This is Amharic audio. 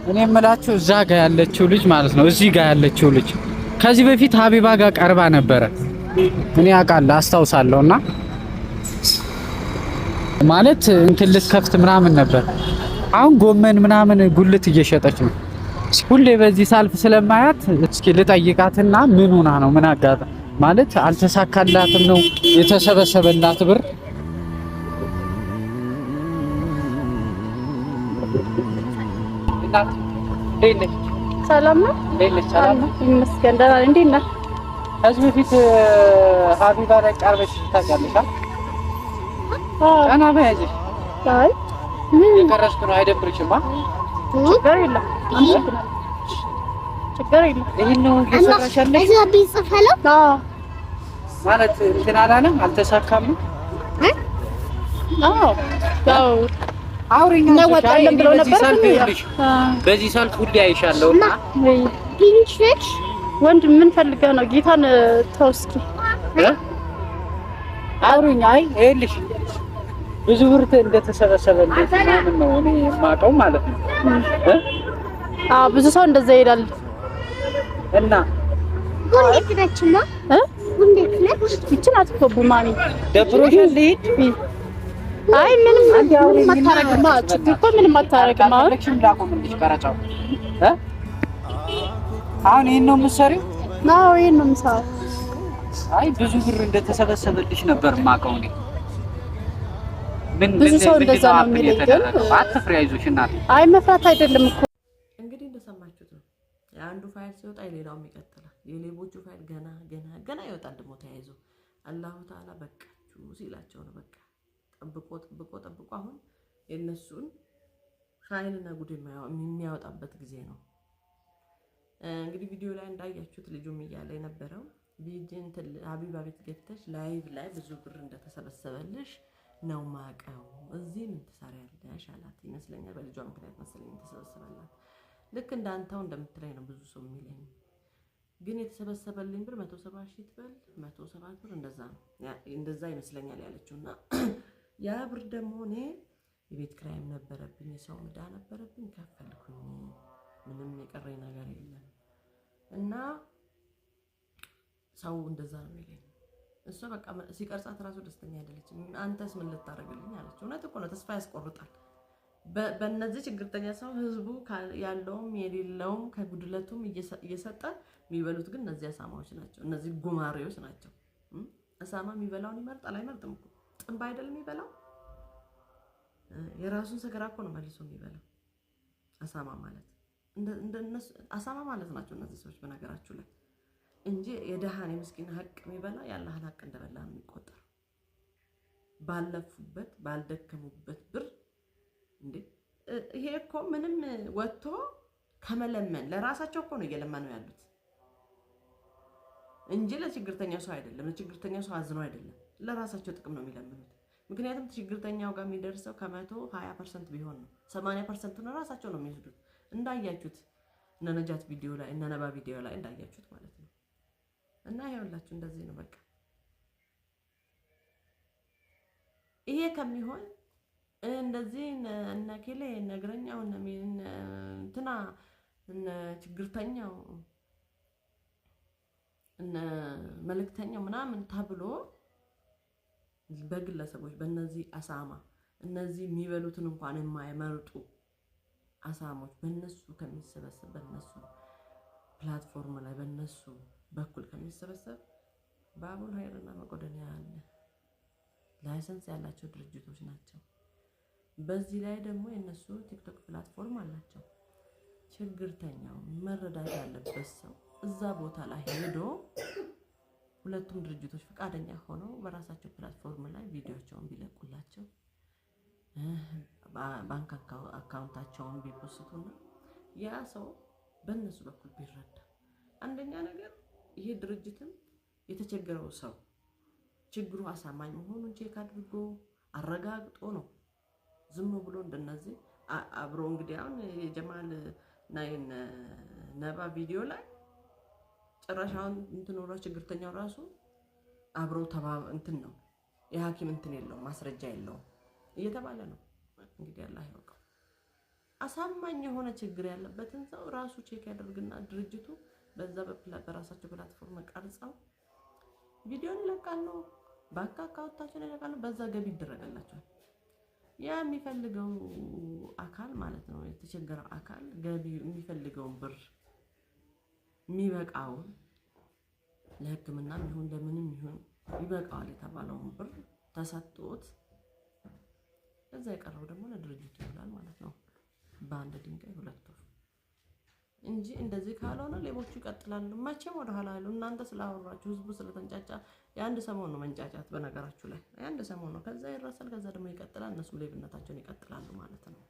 እኔ የምላችሁ እዛ ጋር ያለችው ልጅ ማለት ነው እዚህ ጋር ያለችው ልጅ ከዚህ በፊት ሀቢባ ጋር ቀርባ ነበረ። እኔ አውቃለሁ አስታውሳለሁና ማለት እንትን ልትከፍት ምናምን ነበር። አሁን ጎመን ምናምን ጉልት እየሸጠች ነው። ሁሌ በዚህ ሳልፍ ስለማያት እስኪ ልጠይቃትና ምን ሆና ነው ምን አጋጣ ማለት አልተሳካላትም ነው የተሰበሰበላት ብር ሰላም ነው ይመስገን ደህና ነኝ። እንዴት ነህ? ከዚህ በፊት ሀቢባ ላይ ቀርበሽ ታውቂያለሽ? ቀና በያዥ አይ ምን የቀረስኩ ነው አይደብርሽማ? ችግር የለም ችግር የለም። ይሄን ነው እየሰራሽ ያለሽ? እዛ ቢጽፈለው ማለት እንትን አላለም አልተሳካም። ያው አውሪኝ ነው ወጣለን ብለው ነበር። በዚህ ሰልፍ ሁሌ አይሻለሁና ፒንክሽ ወንድ ምን ፈልገህ ነው? ጌታን ተው እስኪ አውሪኝ። አይ ይኸውልሽ ብዙ ብር እንደተሰበሰበልሽ ምናምን ነው እኔ የማውቀው ማለት ነው። ብዙ ሰው እንደዛ ይላል እና እንዴት ነችና እንዴት ነች? ይችላል እኮ ቡማሚ ደብሮሻል ልሂድ? አይ ምንም አታረግማ። ችግር እኮ ምንም አታረግማ። ላቆምልሽ ቀረጫው አሁን ይሄን ነው የምትሰሪው? አዎ ይሄን ነው የምሰራው። አይ ብዙ ብር እንደተሰበሰበልሽ ነበር የማውቀው እኔ። ብዙ ሰው እንደዛ ነው የሚለኝ። አትፍሪ፣ አይዞሽ እናቴ። አይ መፍራት አይደለም እኮ እንግዲህ እንደሰማችሁት ነው። የአንዱ ፋይል ሲወጣ የሌላውም ይቀጥላል። የሌቦቹ ፋይል ገና ይወጣል ደግሞ ተያይዞ። አላሁ ተዓላ በቃችሁ ሲላቸው ነው በቃ ጠብቆ አሁን የነሱን ፋይልና ጉድ የሚያወጣበት ጊዜ ነው። እንግዲህ ቪዲዮ ላይ እንዳያችሁት ልጁም እያለ የነበረው ቪዲዮን ሀቢባ ቤት ገብተሽ ላይቭ ላይ ብዙ ብር እንደተሰበሰበልሽ ነው ማቀው። እዚህ ምን ትሰሪያለሽ አላት ይመስለኛል። በልጇ ምክንያት መሰለኝ ተሰበሰበላት። ልክ እንዳንተው እንደምትለኝ ነው ብዙ ሰው የሚለኝ። ግን የተሰበሰበልኝ ብር 170 ሺህ ትበል 107 ብር እንደዛ ይመስለኛል ያለችውና ያ ብር ደግሞ እኔ የቤት ክራይም ነበረብኝ፣ የሰው ዕዳ ነበረብኝ፣ ከፈልኩኝ። ምንም የቀረኝ ነገር የለም እና ሰው እንደዛ ነው የሚለኝ። እሷ በቃ ሲቀርጻት ራሱ ደስተኛ አይደለችም። አንተስ ምን ልታረግልኝ አለች። እውነት እኮ ነው፣ ተስፋ ያስቆርጣል። በእነዚህ ችግርተኛ ሰው ህዝቡ ያለውም የሌለውም ከጉድለቱም እየሰጠ የሚበሉት ግን እነዚህ አሳማዎች ናቸው፣ እነዚህ ጉማሬዎች ናቸው። አሳማ የሚበላውን ይመርጣል አይመርጥም እኮ ጥንብ አይደል የሚበላው? የራሱን ሰገራ እኮ ነው መልሶ የሚበላው። አሳማ ማለት እንደነሱ አሳማ ማለት ናቸው እነዚህ ሰዎች በነገራችሁ ላይ እንጂ የደሃን የምስኪን ሀቅ የሚበላ ያለህን ሀቅ እንደበላ ነው የሚቆጠር። ባለፉበት ባልደከሙበት ብር እንዴ ይሄ እኮ ምንም ወጥቶ ከመለመን ለራሳቸው እኮ ነው እየለመኑ ያሉት እንጂ ለችግርተኛው ሰው አይደለም። ለችግርተኛው ሰው አዝነው አይደለም፣ ለራሳቸው ጥቅም ነው የሚለምኑት። ምክንያቱም ችግርተኛው ጋር የሚደርሰው ከ120% ቢሆን ነው 80% ነው ራሳቸው ነው የሚወስዱት። እንዳያችሁት እነ ነጃት ቪዲዮ ላይ እነ ነባ ቪዲዮ ላይ እንዳያችሁት ማለት ነው። እና ይኸውላችሁ እንደዚህ ነው በቃ። ይሄ ከሚሆን እንደዚህ እነ ኬሌ ነገረኛው እንትና ችግርተኛው እነ መልእክተኛው ምናምን ተብሎ በግለሰቦች በእነዚህ አሳማ እነዚህ የሚበሉትን እንኳን የማይመርጡ አሳሞች በእነሱ ከሚሰበሰብ በእነሱ ፕላትፎርም ላይ በእነሱ በኩል ከሚሰበሰብ ባቡል ሀይርና መቆደኒያ አለ ላይሰንስ ያላቸው ድርጅቶች ናቸው። በዚህ ላይ ደግሞ የነሱ ቲክቶክ ፕላትፎርም አላቸው። ችግርተኛው መረዳት ያለበት ሰው እዛ ቦታ ላይ ሄዶ ሁለቱም ድርጅቶች ፈቃደኛ ሆነው በራሳቸው ፕላትፎርም ላይ ቪዲዮቸውን ቢለቁላቸው ባንክ አካውንታቸውን ቢፖስቱና ያ ሰው በእነሱ በኩል ቢረዳ፣ አንደኛ ነገር ይሄ ድርጅትም የተቸገረው ሰው ችግሩ አሳማኝ መሆኑን ቼክ አድርጎ አረጋግጦ ነው ዝም ብሎ እንደነዚህ አብሮ እንግዲህ አሁን የጀማል እና ነባ ቪዲዮ ላይ ጭራሻውን እንትኖራ ችግርተኛው ራሱ አብሮ እንትን ነው የሐኪም እንትን የለውም ማስረጃ የለውም እየተባለ ነው እንግዲህ አላህ ያውቀው። አሳማኝ የሆነ ችግር ያለበትን ሰው ራሱ ቼክ ያደርግና ድርጅቱ በዛ በራሳቸው ፕላትፎርም ቀርጸው ቪዲዮን ይለቃሉ፣ ባንክ አካውንታቸውን ይለቃሉ፣ በዛ ገቢ ይደረጋላቸዋል። ያ የሚፈልገው አካል ማለት ነው የተቸገረው አካል ገቢ የሚፈልገውን ብር የሚበቃውን ለሕክምናም ይሁን ለምንም ይሁን ይበቃዋል የተባለውን ብር ተሰጥቶት እዛ የቀረው ደግሞ ለድርጅቱ ይውላል ማለት ነው። በአንድ ድንጋይ ሁለት ወፍ እንጂ እንደዚህ ካልሆነ ሌቦቹ ይቀጥላሉ። መቼም ወደ ኋላ አይሉ። እናንተ ስላወራችሁ ህዝቡ ስለተንጫጫ የአንድ ሰሞን ነው መንጫጫት። በነገራችሁ ላይ የአንድ ሰሞን ነው፣ ከዛ ይረሳል፣ ከዛ ደግሞ ይቀጥላል። እነሱ ሌብነታቸውን ይቀጥላሉ ማለት ነው።